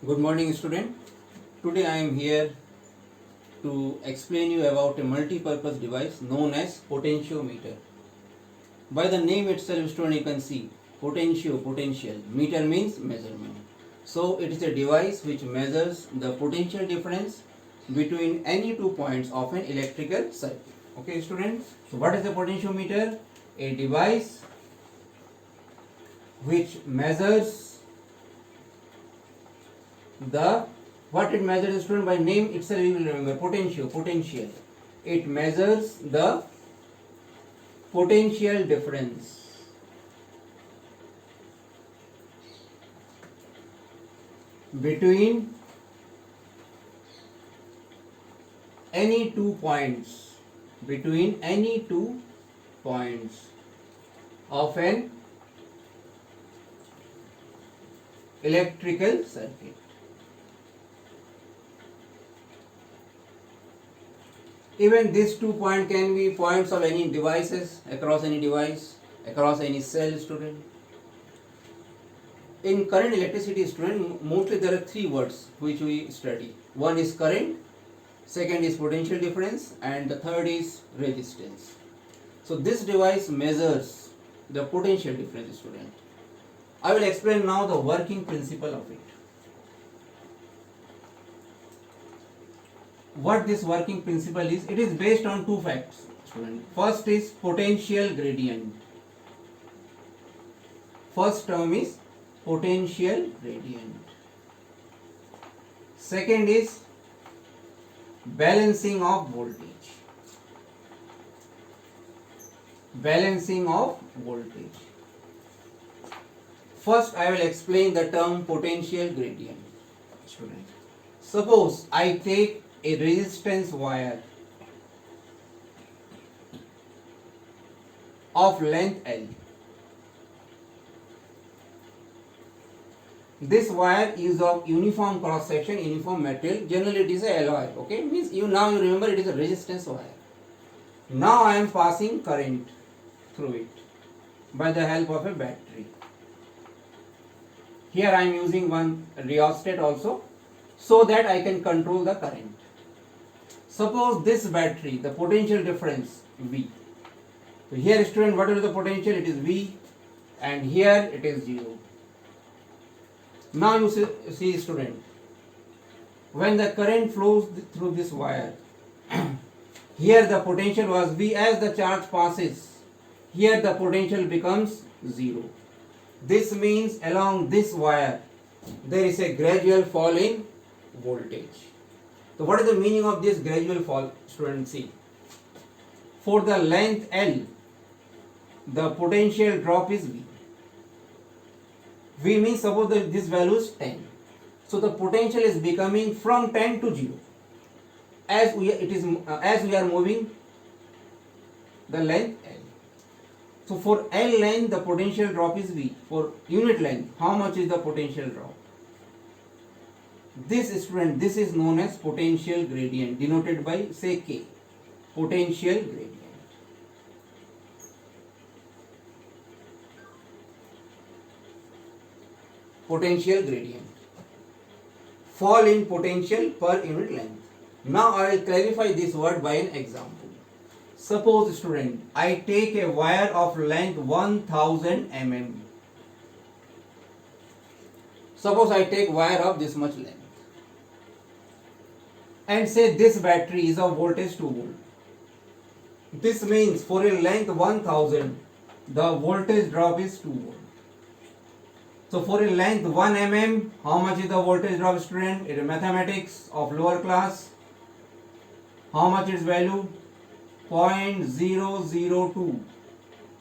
Good morning, student. Today I am here to explain you about a multi-purpose device known as potentiometer. By the name itself, student, you can see potential. Meter means measurement. So it is a device which measures the potential difference between any 2 points of an electrical circuit. Okay, students. So what is the potentiometer? A device which measures the what it measures, student, by name itself you will remember potential. It measures the potential difference between any 2 points of an electrical circuit. Even this 2 point can be points of any devices, across any device, across any cell, student. In current electricity, student, mostly there are three words which we study. One is current, second is potential difference, and the third is resistance. So this device measures the potential difference, student. I will explain now the working principle of it. What this working principle is, it is based on two facts, student. First is potential gradient. First term is potential gradient. Second is balancing of voltage. First I will explain the term potential gradient, student. Suppose I take a resistance wire of length L. This wire is of uniform cross section, uniform material. Generally it is a alloy. Okay, means you remember it is a resistance wire. Now I am passing current through it by the help of a battery. Here I am using one rheostat also, so that I can control the current. Suppose this battery, the potential difference V. So here, student, what is the potential? It is V, and here it is 0. Now you see, student, when the current flows through this wire, here the potential was V. As the charge passes, here the potential becomes 0. This means along this wire there is a gradual fall in voltage. So what is the meaning of this gradual fall, student? See, for the length L, the potential drop is V. V means, suppose that this value is 10. So the potential is becoming from 10 to 0 as we are moving the length L. So for L length the potential drop is V. For unit length, how much is the potential drop? This, student, this is known as potential gradient, denoted by, say, K. Potential gradient. Potential gradient. Fall in potential per unit length. Now I will clarify this word by an example. Suppose, student, I take a wire of length 1000 mm. Suppose I take wire of this much length, and say this battery is of voltage 2 volt. This means for a length 1000, the voltage drop is 2 volt. So for a length 1 mm, how much is the voltage drop, student? It is mathematics of lower class. How much is value? 0.002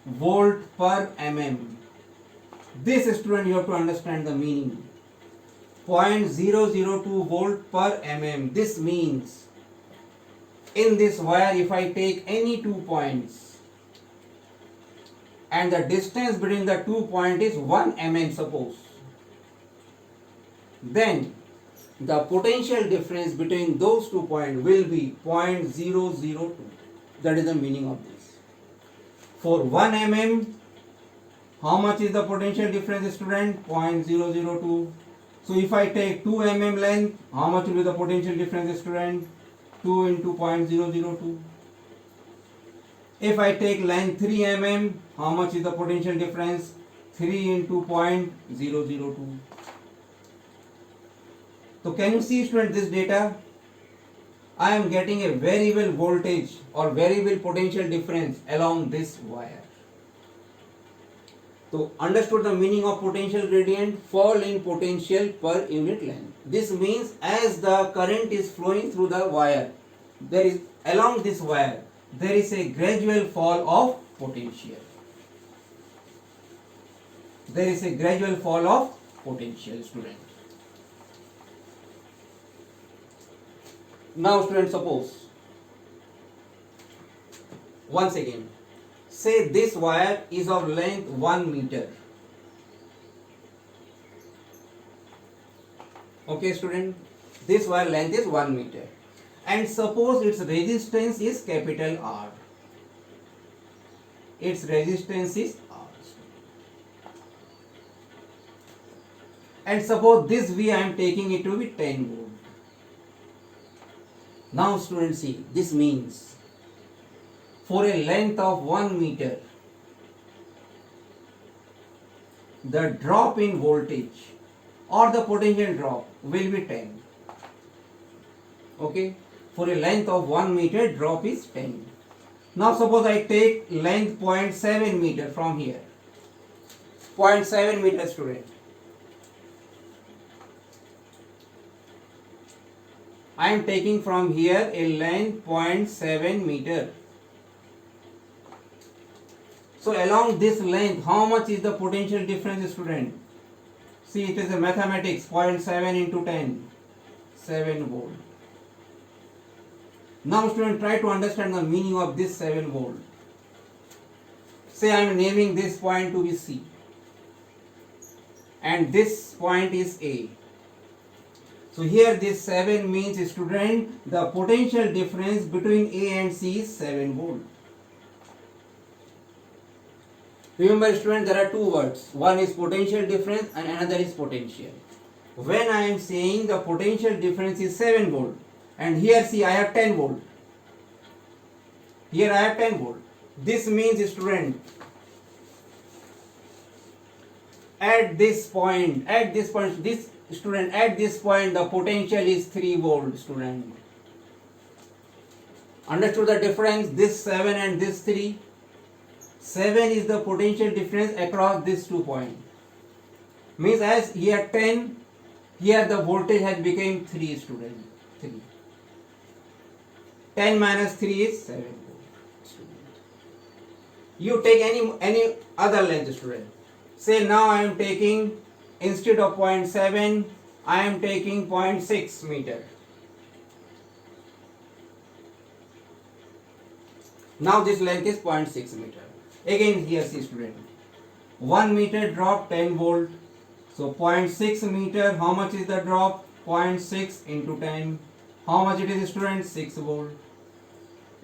volt per mm. This, student, you have to understand the meaning. 0.002 volt per mm. This means in this wire, if I take any 2 points and the distance between the 2 points is 1 mm, suppose, then the potential difference between those 2 points will be 0.002. That is the meaning of this. For 1 mm, how much is the potential difference, student? 0.002. So if I take 2 mm length, how much will be the potential difference, student? 2 into 0.002. If I take length 3 mm, how much is the potential difference? 3 into 0.002. So can you see, student, this data? I am getting a variable voltage or variable potential difference along this wire. So understood the meaning of potential gradient? Fall in potential per unit length. This means as the current is flowing through the wire, there is along this wire there is a gradual fall of potential. There is a gradual fall of potential, student. Now, student, suppose once again, say this wire is of length 1 meter. Okay, student, this wire length is 1 meter, and suppose its resistance is capital R. Its resistance is R. And suppose this V I am taking it to be 10 volt. Now, students, see, this means for a length of 1 meter, the drop in voltage or the potential drop will be 10. Okay, for a length of 1 meter, drop is 10. Now suppose I take length 0.7 meter from here. 0.7 meter, student. I am taking from here a length 0.7 meter. So along this length, how much is the potential difference, student? See, it is a mathematics, 0.7 into 10, 7 volt. Now, student, try to understand the meaning of this 7 volt. Say I am naming this point to be C, and this point is A. So here this 7 means, student, the potential difference between A and C is 7 volt. Remember, student, there are two words. One is potential difference and another is potential. When I am saying the potential difference is 7 volt, and here see I have 10 volt. Here I have 10 volt. This means, student, at this point, the potential is 3 volt, student. Understood the difference? This 7 and this 3. 7 is the potential difference across these 2 points. Means as here 10, here the voltage has become 3, student. 3. 10 minus 3 is 7 volt, student. You take any other length, student. Say now I am taking, instead of 0.7, I am taking 0.6 meter. Now this length is 0.6 meter. Again here see, student, 1 meter drop 10 volt. So 0.6 meter, how much is the drop? 0.6 into 10. How much it is, student? 6 volt.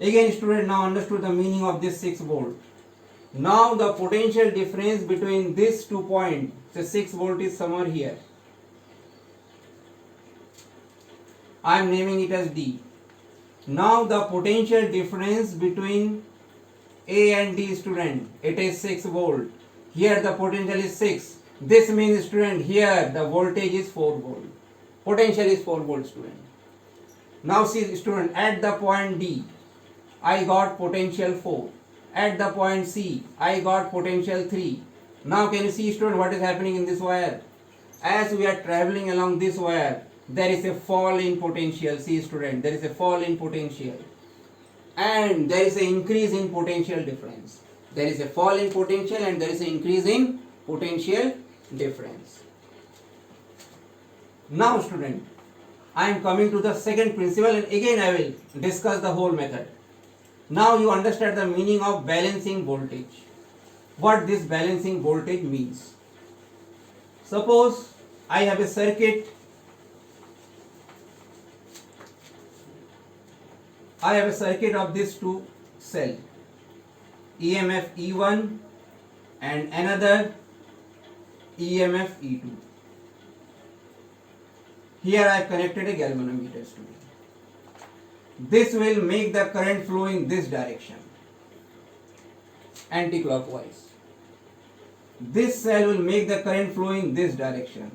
Again, student, now understood the meaning of this 6 volt. Now the potential difference between these 2 points, so 6 volt is somewhere here. I am naming it as D. Now the potential difference between A and D, student, it is 6 volt. Here the potential is 6. This means, student, here the voltage is 4 volt. Potential is 4 volt, student. Now see, student, at the point D, I got potential 4. At the point C, I got potential 3. Now can you see, student, what is happening in this wire? As we are traveling along this wire, there is a fall in potential. See, student, there is a fall in potential. And there is an increase in potential difference. There is a fall in potential and there is an increase in potential difference. Now, student, I am coming to the second principle, and again I will discuss the whole method. Now you understand the meaning of balancing voltage. What this balancing voltage means. Suppose I have a circuit. I have a circuit of these two cells, EMF E1 and another EMF E2. Here I have connected a galvanometer, student. This will make the current flow in this direction, anti-clockwise. This cell will make the current flow in this direction.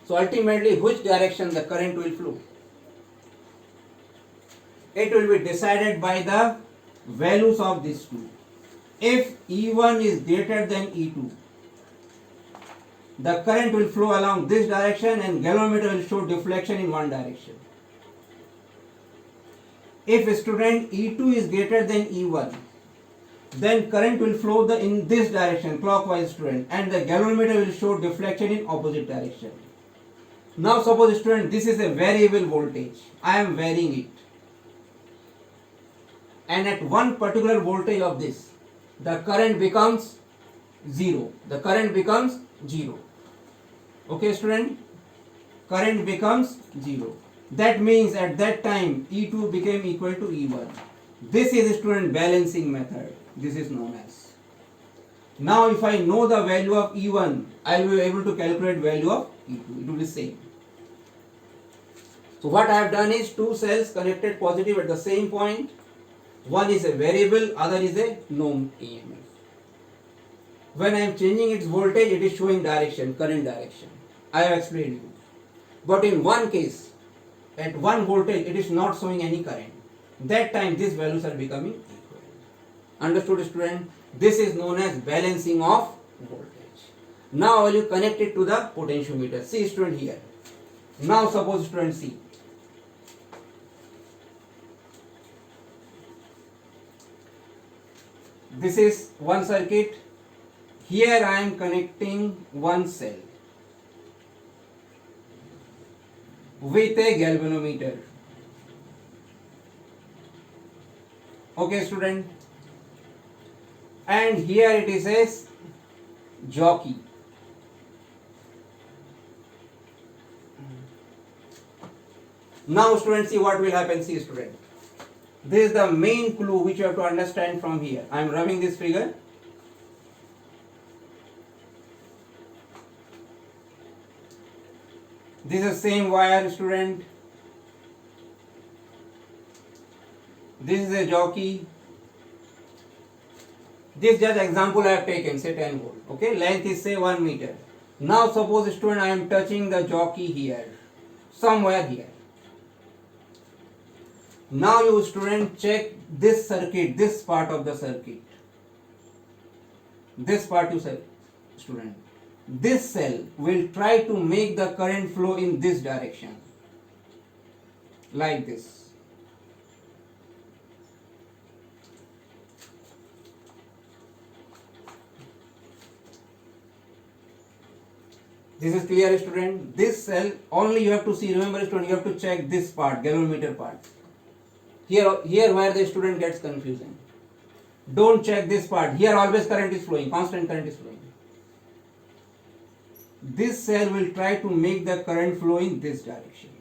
So ultimately, which direction the current will flow? It will be decided by the values of these two. If E1 is greater than E2, the current will flow along this direction and galvanometer will show deflection in one direction. If student E2 is greater than E1, then current will flow in this direction, clockwise, student, and the galvanometer will show deflection in opposite direction. Now suppose, student, this is a variable voltage. I am varying it. And at one particular voltage of this, the current becomes 0. The current becomes 0. Okay, student? Current becomes 0. That means at that time E2 became equal to E1. This is, student, balancing method. This is known as. Now if I know the value of E1, I will be able to calculate value of E2. It will be same. So what I have done is two cells connected positive at the same point. One is a variable, other is a known EMF. When I am changing its voltage, it is showing direction, current direction. I have explained you. But in one case, at one voltage, it is not showing any current. That time, these values are becoming equal. Understood, student? This is known as balancing of voltage. Now I will connect it to the potentiometer. See, student, here. Now suppose, student, see. This is one circuit. Here I am connecting one cell with a galvanometer. Okay, student. And here it is a jockey. Now, student, see what will happen. See, student. This is the main clue which you have to understand from here. I am rubbing this figure. This is the same wire, student. This is a jockey. This just example I have taken, say 10 volt. Okay, length is say 1 meter. Now suppose, student, I am touching the jockey here, somewhere here. Now you, student, check this circuit, this part of the circuit. This part you say, student. This cell will try to make the current flow in this direction, like this. This is clear, student? This cell, only you have to see, remember, student, you have to check this part, galvanometer part. Here where the student gets confusing. Don't check this part. Here always current is flowing, constant current is flowing. This cell will try to make the current flow in this direction.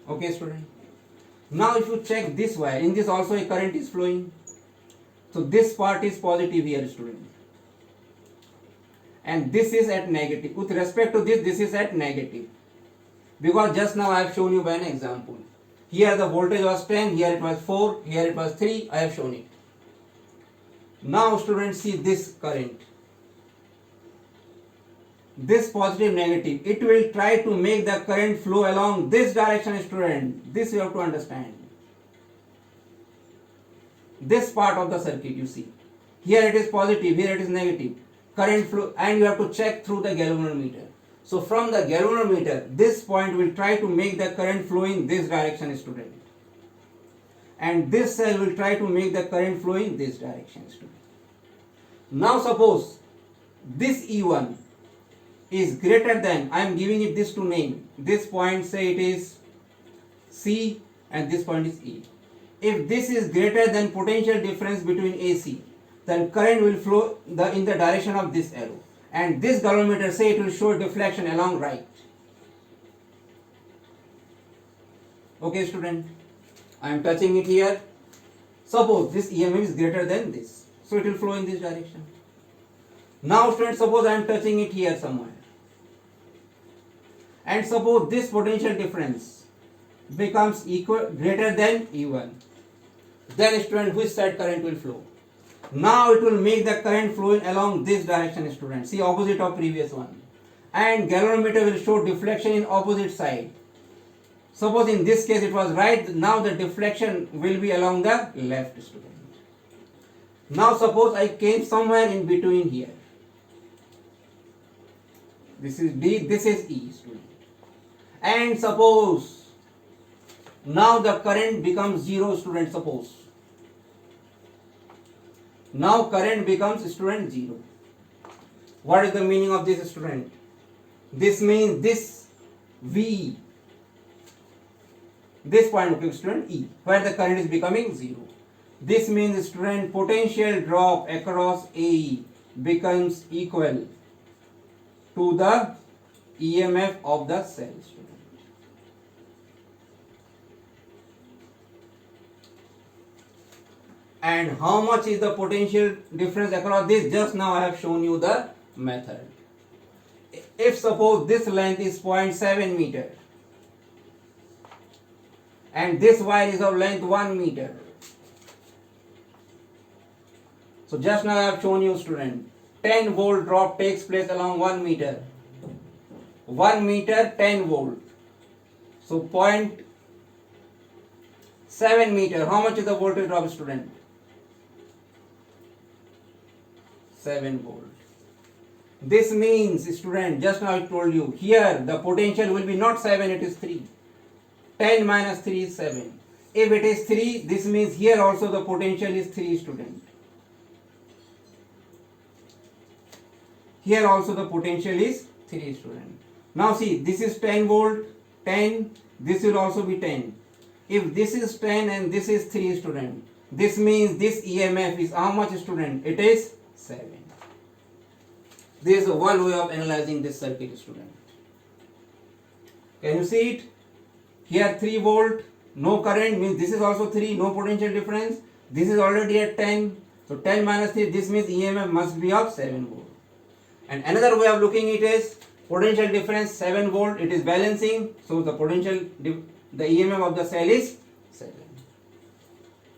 Okay, student? Now if you check this wire, in this also a current is flowing. So this part is positive here, student. And this is at negative. With respect to this, this is at negative. Because just now I have shown you by an example. Here the voltage was 10, here it was 4, here it was 3, I have shown it. Now, students, see this current. This positive, negative. It will try to make the current flow along this direction, student. This you have to understand. This part of the circuit you see. Here it is positive, here it is negative. Current flow, and you have to check through the galvanometer. So from the galvanometer, this point will try to make the current flow in this direction, student. And this cell will try to make the current flow in this direction, student. Now suppose this E1 is greater than, I am giving it this to name. This point, say it is C and this point is E. If this is greater than potential difference between AC, then current will flow in the direction of this arrow. And this galvanometer, say it will show deflection along right. Okay, student? I am touching it here. Suppose this EMF is greater than this. So it will flow in this direction. Now, student, suppose I am touching it here somewhere. and suppose this potential difference becomes equal greater than E1, then student, which side current will flow? Now it will make the current flowing along this direction, student. See, opposite of previous one. And galvanometer will show deflection in opposite side. Suppose in this case it was right, now the deflection will be along the left, student. Now suppose I came somewhere in between here. This is D, this is E, student. And suppose now the current becomes 0, student, suppose. Now current becomes, student, 0. What is the meaning of this, student? This means this V, this point, okay, student, E, where the current is becoming 0. This means, student, potential drop across AE becomes equal to the EMF of the cell, student. And how much is the potential difference across this? Just now I have shown you the method. If suppose this length is 0.7 meter and this wire is of length 1 meter. So just now I have shown you, student, 10 volt drop takes place along 1 meter. 1 meter, 10 volt. So 0.7 meter. How much is the voltage drop, student? 7 volt. This means, student, just now I told you, here the potential will be not 7, it is 3. 10 minus 3 is 7. If it is 3, this means here also the potential is 3, student. Here also the potential is 3, student. Now see, this is 10 volt, 10, this will also be 10. If this is 10 and this is 3, student, this means this EMF is how much, student? It is 7. This is one way of analyzing this circuit, student. Can you see it? Here 3 volt, no current, means this is also 3, no potential difference. This is already at 10. So 10 minus 3, this means EMF must be of 7 volt. And another way of looking it is potential difference 7 volt, it is balancing. So the EMF of the cell is 7.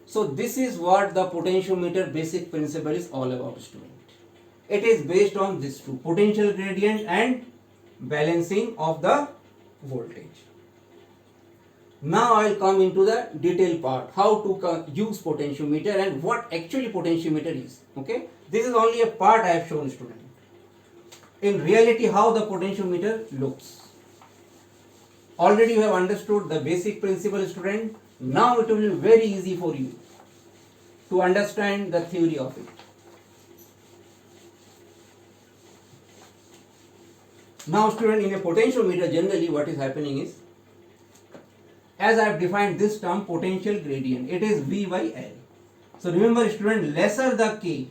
So this is what the potentiometer basic principle is all about, student. It is based on these two, potential gradient and balancing of the voltage. Now I will come into the detailed part, how to use potentiometer and what actually potentiometer is. Okay, this is only a part I have shown, student. In reality, how the potentiometer looks. Already you have understood the basic principle, student. Now it will be very easy for you to understand the theory of it. Now, student, in a potentiometer, generally what is happening is, as I have defined this term, potential gradient, it is V by L. So remember, student, lesser the K,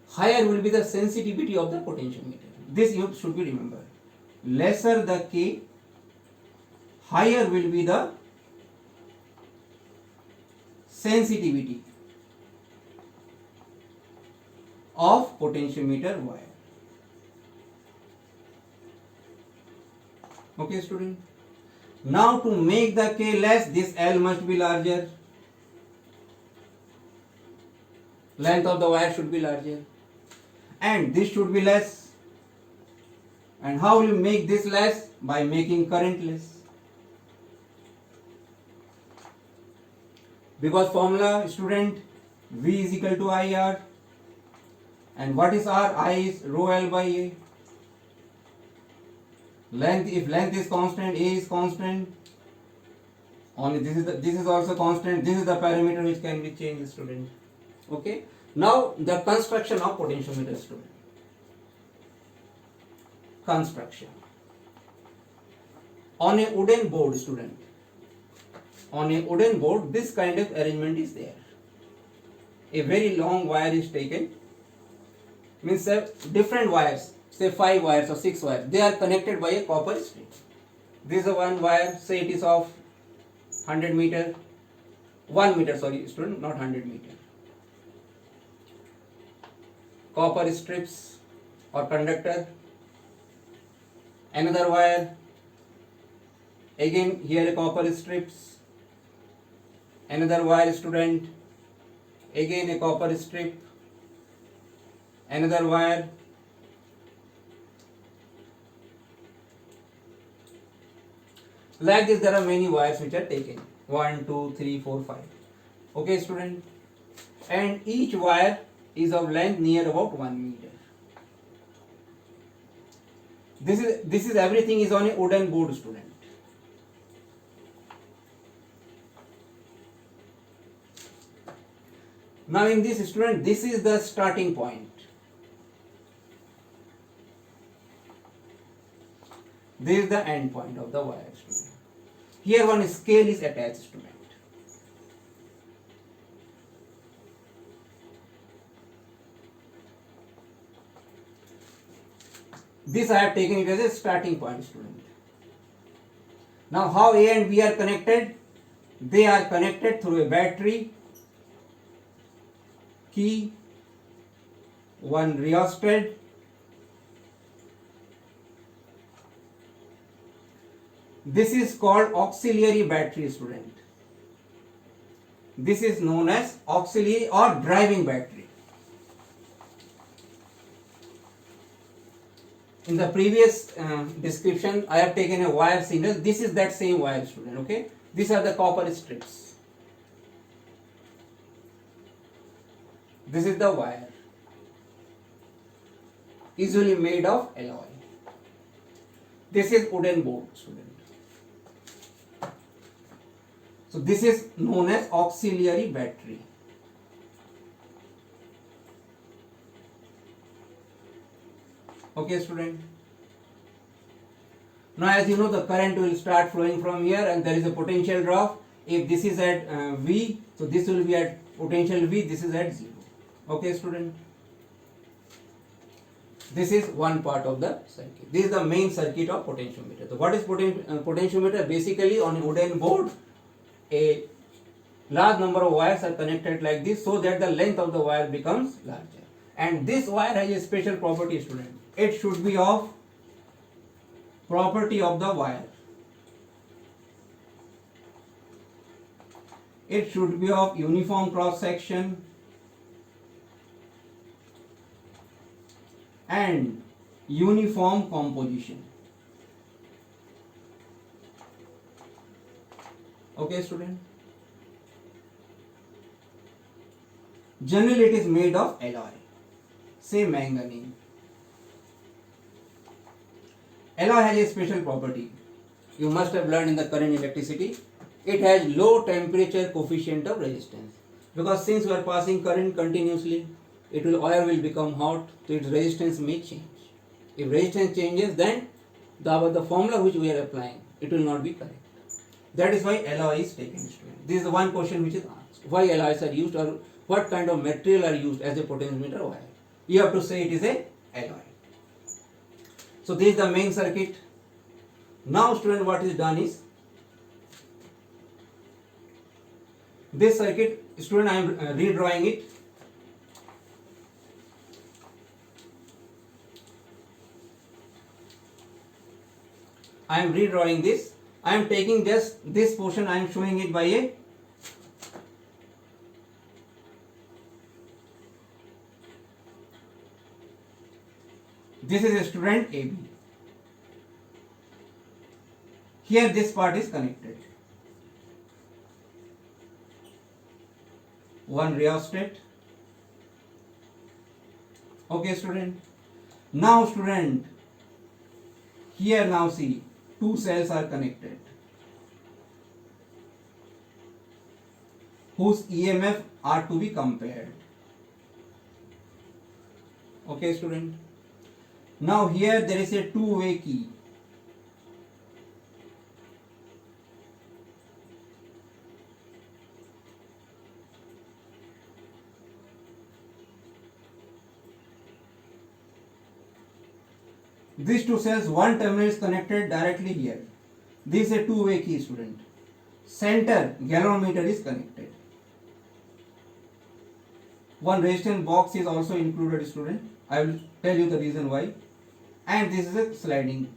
higher will be the sensitivity of the potentiometer. This you should be remembered. Lesser the K, higher will be the sensitivity of potentiometer wire. Okay, student. Now to make the K less, this L must be larger. Length of the wire should be larger. And this should be less. And how will you make this less? By making current less. Because formula, student, V is equal to IR. And what is R? I is rho L by A. Length, if length is constant, A is constant. Only this is also constant. This is the parameter which can be changed, student. Okay. Now the construction of potentiometer, student. Construction. On a wooden board, student. On a wooden board, this kind of arrangement is there. A very long wire is taken. Means different wires, say 5 wires or 6 wires, they are connected by a copper string. This is one wire, say it is of 100 meter, 1 meter, sorry student, not 100 meter. Copper strips or conductor. Another wire, Again here a copper strips, another wire student, again a copper strip, another wire, like this there are many wires which are taken, 1 2 3 4 5. Okay student, and each wire is of length near about 1 meter. This is everything is on a wooden board student. Now in this student, this is the starting point. This is the end point of the wire student. Here one scale is attached student. This I have taken it as a starting point student. Now how A and B are connected? They are connected through a battery, key, one rheostat, this is called auxiliary battery student. This is known as auxiliary or driving battery. In the previous description I have taken a wire signal. This is that same wire student. Okay, these are the copper strips. This is the wire, usually made of alloy. This is wooden board student. So this is known as auxiliary battery. Okay student. Now as you know, the current will start flowing from here and there is a potential drop. If this is at V, so this will be at potential V, this is at 0. Okay student. This is one part of the circuit. This is the main circuit of potentiometer. So what is potentiometer? Basically on a wooden board, a large number of wires are connected like this so that the length of the wire becomes larger. And this wire has a special property student. It should be of property of the wire. It should be of uniform cross section and uniform composition. Okay student. Generally it is made of alloy, say manganese. Alloy has a special property. You must have learned in the current electricity. It has low temperature coefficient of resistance, because since we are passing current continuously, wire will become hot, so its resistance may change. If resistance changes, then the formula which we are applying, it will not be correct. That is why alloy is taken student. This is the one question which is asked. Why alloys are used, or what kind of material are used as a potentiometer wire? You have to say it is a alloy. So this is the main circuit. Now student, what is done is, this circuit student I am redrawing it. I am redrawing this. I am taking just this portion, I am showing it by a this is a student AB. Here this part is connected. One rheostat. Okay student. Now student, here now see, two cells are connected whose EMF are to be compared. Okay student. Now here there is a two-way key. These two cells, one terminal is connected directly here. This is a two-way key student. Center galvanometer is connected. One resistance box is also included student. I will tell you the reason why. And this is a sliding.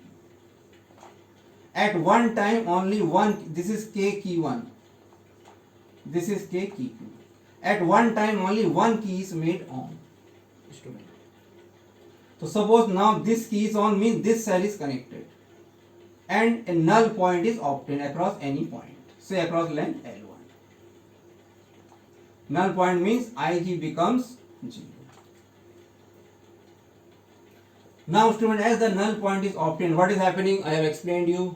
At one time only one, this is K key 1, this is K key 2. At one time only one key is made on, student. So suppose now this key is on, means this cell is connected and a null point is obtained across any point, say across length L1. Null point means Ig becomes 0. Now student, as the null point is obtained, what is happening? I have explained you.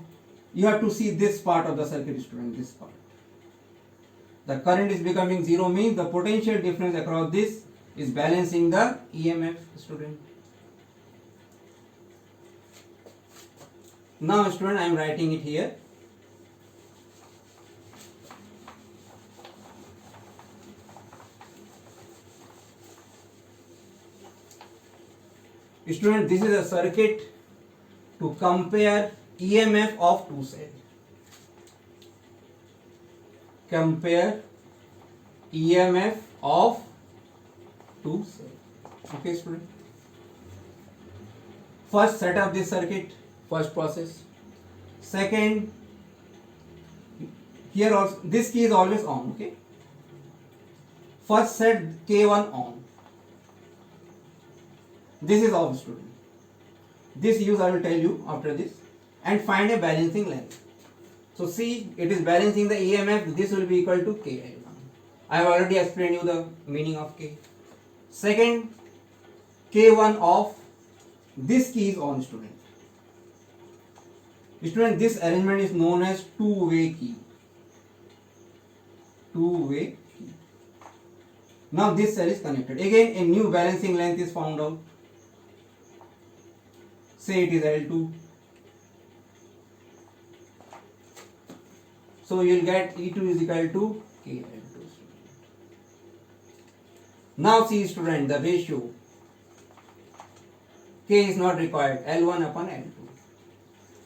You have to see this part of the circuit, student, this part. The current is becoming 0 means the potential difference across this is balancing the EMF, student. Now student, I am writing it here. Student, this is a circuit to compare EMF of two cells. Compare EMF of two cells. Okay, student. First, set up this circuit. First process. Second, here also this key is always on. Okay. First, set K1 on. This is off, student. This use I will tell you after this, and find a balancing length. So see, it is balancing the EMF. This will be equal to K. I have already explained you the meaning of K. Second, K1 off. This key is on, student. Student, this arrangement is known as two-way key. Two-way key. Now this cell is connected. Again, a new balancing length is found out. Say it is L2. So you will get E2 is equal to KL2. Now see, student, the ratio. K is not required. L1 upon L2.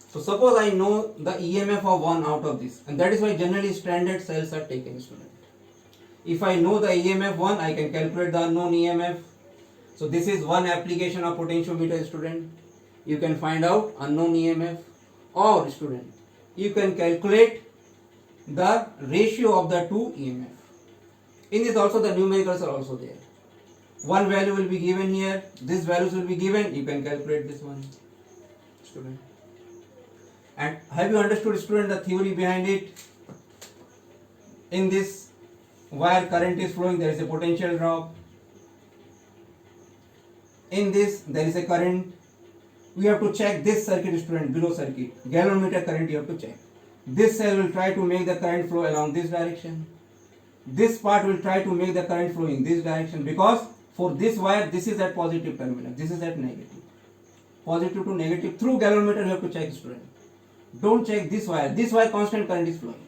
So suppose I know the EMF of 1 out of this, and that is why generally standard cells are taken, student. If I know the EMF 1, I can calculate the unknown EMF. So this is one application of potentiometer, student. You can find out unknown EMF, or student, you can calculate the ratio of the two EMF. In this also the numericals are also there. One value will be given here, this values will be given, you can calculate this one, student. And have you understood, student, the theory behind it? In this wire current is flowing, there is a potential drop. In this there is a current. We have to check this circuit, student, below circuit. Galvanometer current you have to check. This cell will try to make the current flow along this direction. This part will try to make the current flow in this direction, because for this wire, this is at positive terminal, this is at negative. Positive to negative. Through galvanometer you have to check, student. Don't check this wire. This wire constant current is flowing.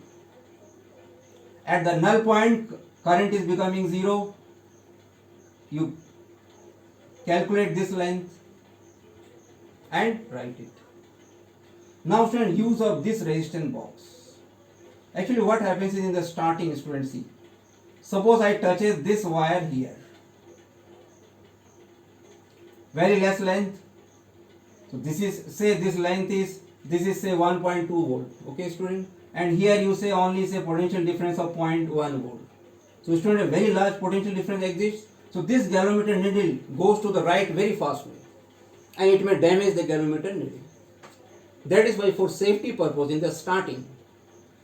At the null point, current is becoming 0. You calculate this length and write it. Now student, use of this resistance box. Actually what happens is, in the starting, student, see, suppose I touches this wire here, very less length. So this is, say this length is, this is say 1.2 volt. Okay, student, and here you say only say potential difference of 0.1 volt. So student, a very large potential difference exists. So this galvanometer needle goes to the right very fast way, and it may damage the galvanometer needle. That is why, for safety purpose, in the starting,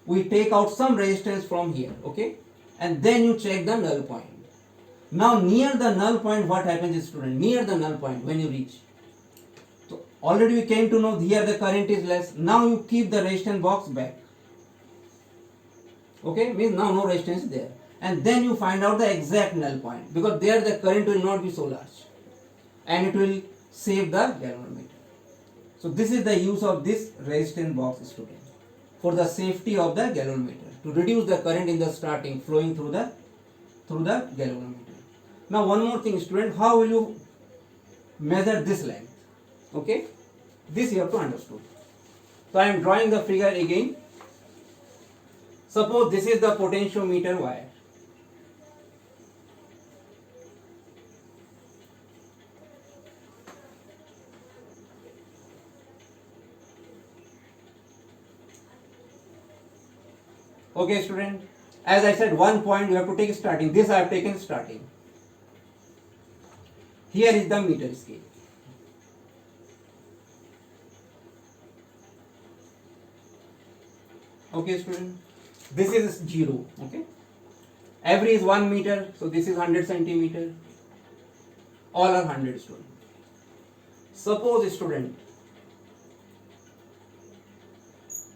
we take out some resistance from here, okay, and then you check the null point. Now near the null point, what happens is, student, near the null point when you reach, so already we came to know here the current is less. Now you keep the resistance box back, okay, means now no resistance is there, and then you find out the exact null point, because there the current will not be so large and it will save the galvanometer. So this is the use of this resistance box, student, for the safety of the galvanometer, to reduce the current in the starting flowing through the galvanometer. Now one more thing, student, how will you measure this length? Okay, this you have to understand. So I am drawing the figure again. Suppose this is the potentiometer wire. Okay, student. As I said, 1 point you have to take starting. This I have taken starting. Here is the meter scale. Okay, student. This is 0. Okay. Every is 1 meter, so this is 100 centimeter. All are 100, student. Suppose, student,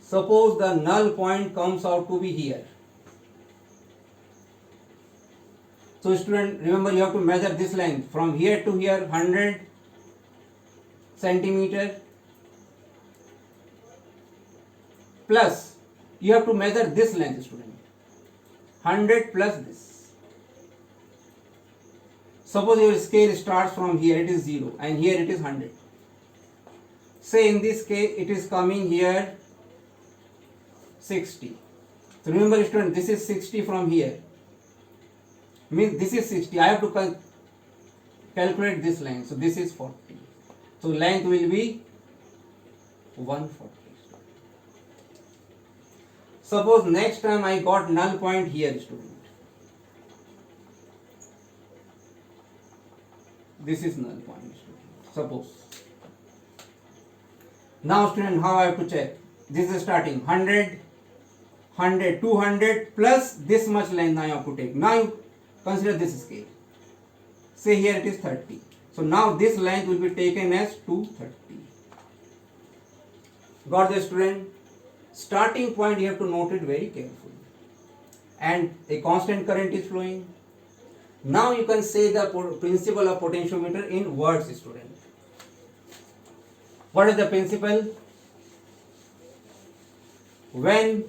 suppose the null point comes out to be here. So, student, remember you have to measure this length from here to here, 100 centimeter, plus you have to measure this length, student, 100 plus this. Suppose your scale starts from here, it is 0, and here it is 100. Say in this case it is coming here 60. So remember, student, this is 60 from here. Means this is 60. I have to calculate this length. So this is 40. So length will be 140. Suppose next time I got null point here, student. This is null point, student. Suppose. Now, student, how I have to check? This is starting 100, 100, 200 plus this much length I have to take. Now you consider this scale. Say here it is 30. So now this length will be taken as 230. Got the, student? Starting point you have to note it very carefully. And a constant current is flowing. Now you can say the principle of potentiometer in words, student. What is the principle? When